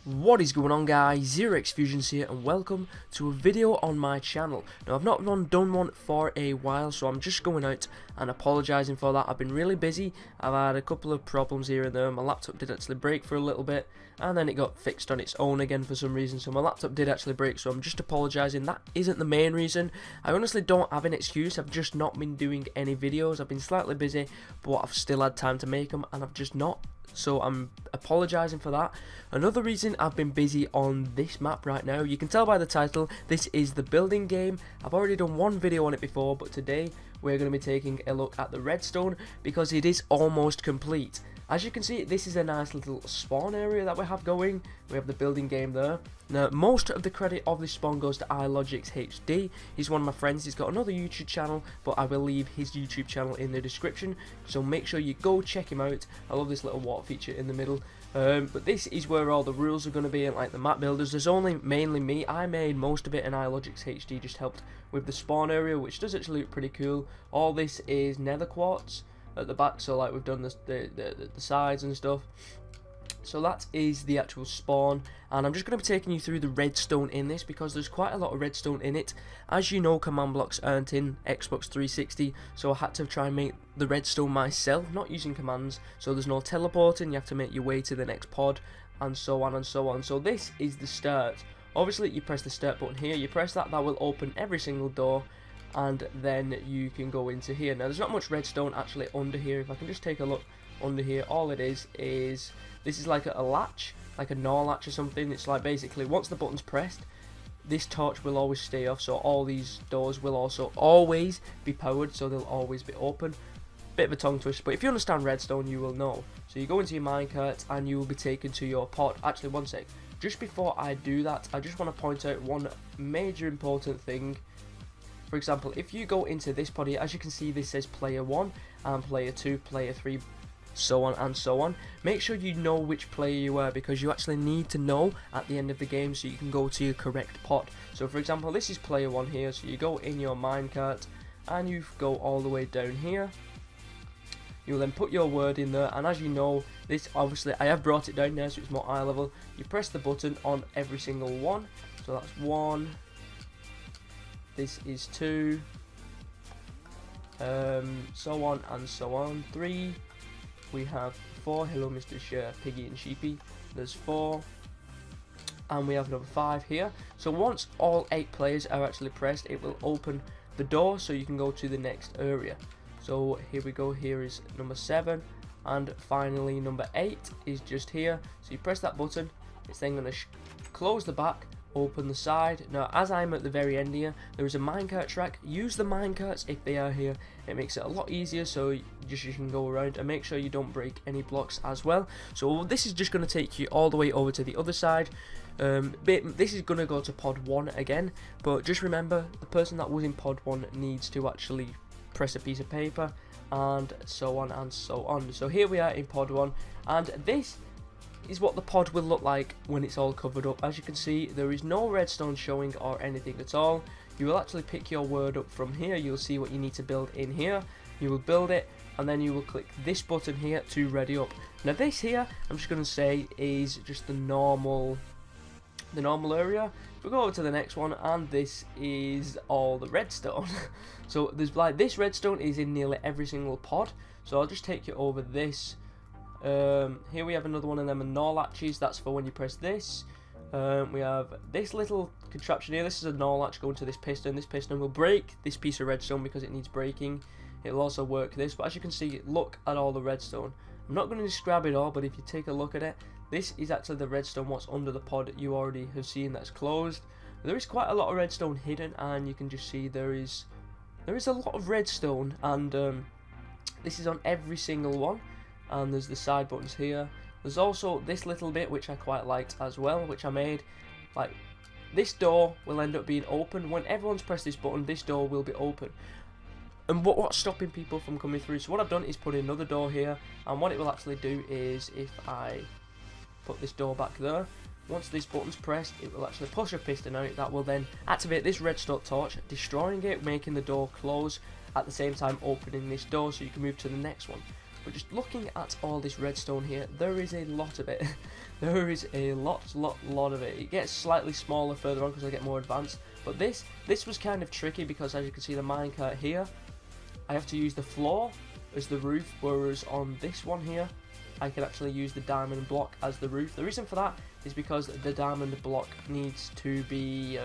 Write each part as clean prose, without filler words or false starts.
What is going on, guys? ZeroXFusions here and welcome to a video on my channel. Now, I've not done one for a while, so I'm just going out and apologising for that. I've been really busy. I've had a couple of problems here and there. My laptop did actually break for a little bit and then it got fixed on its own again for some reason. So my laptop did actually break, so I'm just apologising. That isn't the main reason. I honestly don't have an excuse. I've just not been doing any videos. I've been slightly busy, but I've still had time to make them and I've just not. So I'm apologising for that. Another reason I've been busy on this map right now, you can tell by the title, this is the building game. I've already done one video on it before, but today we're going to be taking a look at the redstone because it is almost complete. As you can see, this is a nice little spawn area that we have going. We have the building game there. Now, most of the credit of this spawn goes to iLogix HD. He's one of my friends. He's got another YouTube channel, but I will leave his YouTube channel in the description. So make sure you go check him out. I love this little water feature in the middle. But this is where all the rules are going to be, and like the map builders. There's only mainly me. I made most of it, and iLogix HD just helped with the spawn area, which does actually look pretty cool. All this is nether quartz at the back, so like we've done the sides and stuff. So that is the actual spawn, and I'm just going to be taking you through the redstone in this because there's quite a lot of redstone in it. As you know, command blocks aren't in Xbox 360, so I had to try and make the redstone myself, not using commands. So there's no teleporting, you have to make your way to the next pod, and so on and so on. So this is the start. Obviously you press the start button here, you press that, that will open every single door, and then you can go into here. Now there's not much redstone actually under here. If I can just take a look under here, all it is this is like a latch, like a NOR latch or something. It's like basically once the button's pressed, this torch will always stay off, so all these doors will also always be powered, so they'll always be open. Bit of a tongue twist, but if you understand redstone you will know. So you go into your minecart and you will be taken to your pod. Actually, one sec, just before I do that, I just want to point out one major important thing. For example, if you go into this pod here, as you can see, this says player 1 and player 2, player 3, so on and so on. Make sure you know which player you are, because you actually need to know at the end of the game so you can go to your correct pod. So for example, this is player 1 here, so you go in your minecart and you go all the way down here. You'll then put your word in there, and as you know, this obviously I have brought it down now so it's more eye level. You press the button on every single one, so that's 1. This is 2, so on and so on. 3, we have 4. Hello, Mr. Piggy and Sheepy. There's 4, and we have number 5 here. So once all 8 players are actually pressed, it will open the door so you can go to the next area. So here we go. Here is number 7, and finally number 8 is just here. So you press that button. It's then going to close the back, open the side. Now as I'm at the very end here, there is a minecart track. Use the minecarts if they are here. It makes it a lot easier, so you can go around, and make sure you don't break any blocks as well. So this is just going to take you all the way over to the other side. This is going to go to pod 1 again, but just remember the person that was in pod 1 needs to actually press a piece of paper, and so on and so on. So here we are in pod 1, and this is what the pod will look like when it's all covered up. As you can see, there is no redstone showing or anything at all. You will actually pick your word up from here. You'll see what you need to build in here. You will build it, and then you will click this button here to ready up. Now this here, I'm just going to say, is just the normal area. We'll go over to the next one, and this is all the redstone. So there's like this redstone is in nearly every single pod. So I'll just take you over this. Here we have another one of them NOR latches. That's for when you press this. We have this little contraption here. This is a NOR latch going to this piston. This piston will break this piece of redstone because it needs breaking. It will also work this, but as you can see, look at all the redstone. I'm not going to describe it all, but if you take a look at it, this is actually the redstone what's under the pod that you already have seen that's closed. There is quite a lot of redstone hidden, and you can just see there is a lot of redstone, and this is on every single one. And there's the side buttons here. There's also this little bit which I quite liked as well, which I made. Like this door will end up being open when everyone's pressed this button. This door will be open. And what's stopping people from coming through? So what I've done is put another door here, and what it will actually do is if I put this door back there, once this button's pressed, it will actually push a piston out. That will then activate this redstone torch, destroying it, making the door close, at the same time opening this door so you can move to the next one. But just looking at all this redstone here, there is a lot of it. there is a lot of it. It gets slightly smaller further on because I get more advanced. But this was kind of tricky because, as you can see, the minecart here, I have to use the floor as the roof, whereas on this one here, I can actually use the diamond block as the roof. The reason for that is because the diamond block needs to be,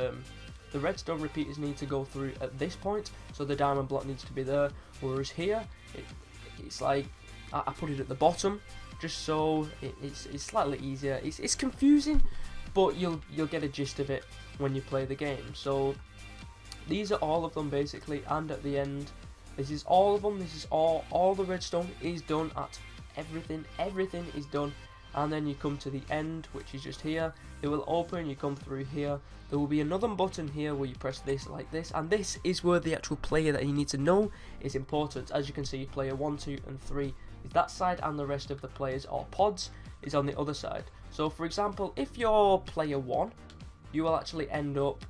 the redstone repeaters need to go through at this point, so the diamond block needs to be there, whereas here, it's like, I put it at the bottom, just so it's slightly easier. It's confusing, but you'll get a gist of it when you play the game. So these are all of them basically, and at the end, this is all of them. This is all the redstone is done at everything is done, and then you come to the end, which is just here. It will open, you come through here, there will be another button here where you press this like this, and this is where the actual player that you need to know is important. As you can see, player 1, 2 and 3 is that side, and the rest of the players or pods is on the other side. So for example, if you're player 1, you will actually end up,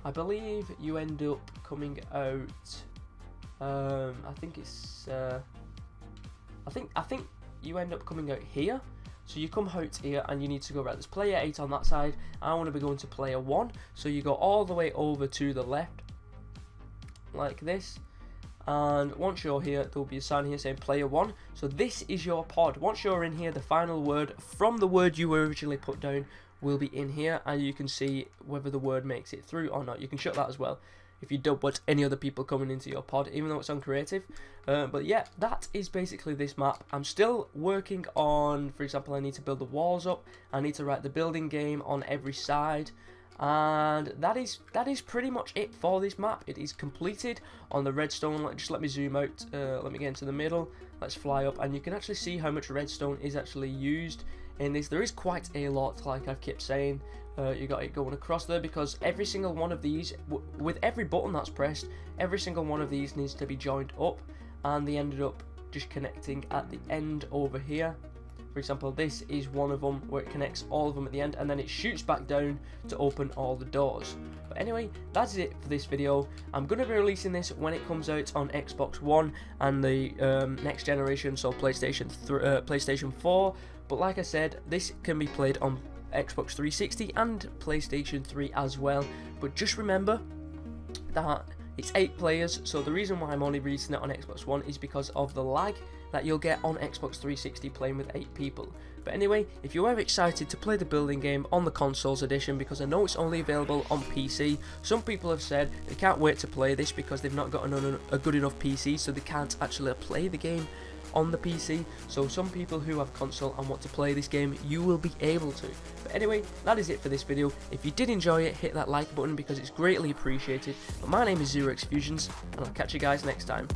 I believe you end up coming out, I think it's I think you end up coming out here. So you come out here and you need to go, right, there's player 8 on that side, I want to be going to player 1, so you go all the way over to the left like this, and once you're here, there will be a sign here saying player 1. So this is your pod. Once you're in here, the final word from the word you originally put down will be in here, and you can see whether the word makes it through or not. You can shut that as well if you don't want any other people coming into your pod, even though it's on creative. But yeah, that is basically this map. I'm still working on, for example, I need to build the walls up, I need to write the building game on every side, and that is pretty much it for this map. It is completed on the redstone. Just let me zoom out, let me get into the middle, let's fly up, and you can actually see how much redstone is actually used in this. There is quite a lot, like I've kept saying. You got it going across there, because every single one of these, with every button that's pressed, every single one of these needs to be joined up, and they ended up just connecting at the end over here. For example, this is one of them where it connects all of them at the end, and then it shoots back down to open all the doors. But anyway, that's it for this video. I'm going to be releasing this when it comes out on Xbox One and the next generation, so PlayStation 4. But like I said, this can be played on Xbox 360 and PlayStation 3 as well. But just remember that it's 8 players, so the reason why I'm only releasing it on Xbox One is because of the lag that you'll get on Xbox 360 playing with 8 people. But anyway, if you are excited to play the building game on the consoles edition, because I know it's only available on PC, some people have said they can't wait to play this because they've not got a good enough PC, so they can't actually play the game on the PC. So some people who have console and want to play this game, you will be able to. But anyway, that is it for this video. If you did enjoy it, hit that like button because it's greatly appreciated. But my name is Xerox Fusions, and I'll catch you guys next time.